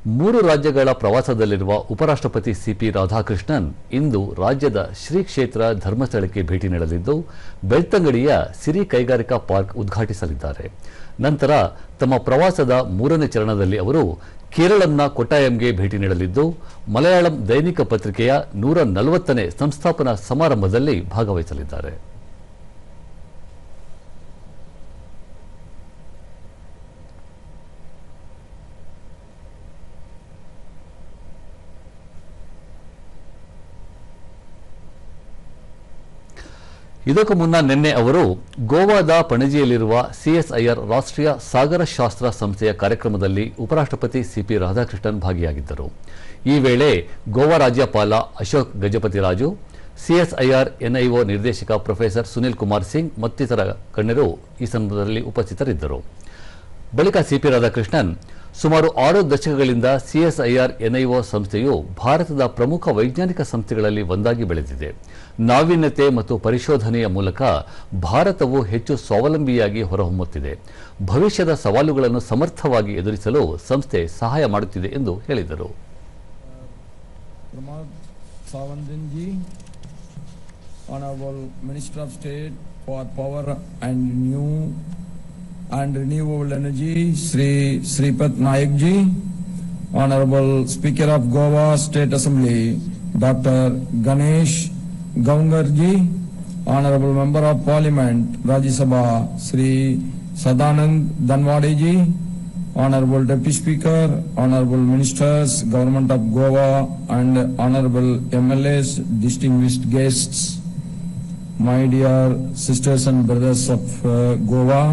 ಮೂರು ರಾಜ್ಯಗಳ ಪ್ರವಾಸದಲ್ಲಿರುವ ಉಪರಾಷ್ಟ್ರಪತಿ ಸಿಪಿ ರಾಧಾಕೃಷ್ಣನ್ ಇಂದು ರಾಜ್ಯದ ಶ್ರೀ ಕ್ಷೇತ್ರ ಧರ್ಮಸ್ಥಳಕ್ಕೆ ಭೇಟಿ ನೀಡಲಿದ್ದು ಬೆಳ್ತಂಗಡಿಯ ಸಿರಿ ಕೈಗಾರಿಕಾ ಪಾರ್ಕ್ ಉದ್ಘಾಟಿಸಲಿದ್ದಾರೆ. ನಂತರ ತಮ್ಮ ಪ್ರವಾಸದ ಮೂರನೇ ಚರಣದಲ್ಲಿ ಅವರು ಕೇರಳಂನ ಕೊಟ್ಟಾಯಂಗೆ ಭೇಟಿ ನೀಡಲಿದ್ದು ಮಲಯಾಳಂ ದೈನಿಕ ಪತ್ರಿಕೆಯ 140ನೇ ಸಂಸ್ಥಾಪನಾ ಸಮಾರಂಭದಲ್ಲಿ ಭಾಗವಹಿಸಲಿದ್ದಾರೆ. ಇದಕ್ಕೂ ಮುನ್ನ ನಿನ್ನೆ ಅವರು ಗೋವಾದ ಪಣಜಿಯಲ್ಲಿರುವ ಸಿಎಸ್ಐಆರ್ ರಾಷ್ಟ್ರೀಯ ಸಾಗರಶಾಸ್ತ್ರ ಸಂಸ್ಥೆಯ ಕಾರ್ಯಕ್ರಮದಲ್ಲಿ ಉಪರಾಷ್ಟ್ರಪತಿ ಸಿಪಿ ರಾಧಾಕೃಷ್ಣನ್ ಭಾಗಿಯಾಗಿದ್ದರು. ಈ ವೇಳೆ ಗೋವಾ ರಾಜ್ಯಪಾಲ ಅಶೋಕ್ ಗಜಪತಿರಾಜು, ಸಿಎಸ್ಐಆರ್ ಎನ್ಐಒ ನಿರ್ದೇಶಕ ಪ್ರೊಫೆಸರ್ ಸುನಿಲ್ ಕುಮಾರ್ ಸಿಂಗ್ ಮತ್ತಿತರ ಗಣ್ಯರು ಈ ಸಂದರ್ಭದಲ್ಲಿ ಉಪಸ್ಥಿತರಿದ್ದರು. ಬಳಿಕ ಸಿಪಿ ರಾಧಾಕೃಷ್ಣನ್ ಸುಮಾರು 6 ದಶಕಗಳಿಂದ ಸಿಎಸ್ಐಆರ್ ಎನ್ಐಒ ಸಂಸ್ಥೆಯು ಭಾರತದ ಪ್ರಮುಖ ವೈಜ್ಞಾನಿಕ ಸಂಸ್ಥೆಗಳಲ್ಲಿ ಒಂದಾಗಿ ಬೆಳೆದಿದೆ. ನಾವೀನ್ಯತೆ ಮತ್ತು ಪರಿಶೋಧನೆಯ ಮೂಲಕ ಭಾರತವು ಹೆಚ್ಚು ಸ್ವಾವಲಂಬಿಯಾಗಿ ಹೊರಹೊಮ್ಮುತ್ತಿದೆ. ಭವಿಷ್ಯದ ಸವಾಲುಗಳನ್ನು ಸಮರ್ಥವಾಗಿ ಎದುರಿಸಲು ಸಂಸ್ಥೆ ಸಹಾಯ ಮಾಡುತ್ತಿದೆ ಎಂದು ಹೇಳಿದರು. and renewable energy Sri Sripat Naik ji, Honorable Speaker of Goa State Assembly Dr. Ganesh Gaungar ji, Honorable Member of Parliament Rajya Sabha Sri Sadanand Danwade ji, Honorable Deputy Speaker, Honorable Ministers, Government of Goa and Honorable MLAs, distinguished guests, my dear sisters and brothers of Goa.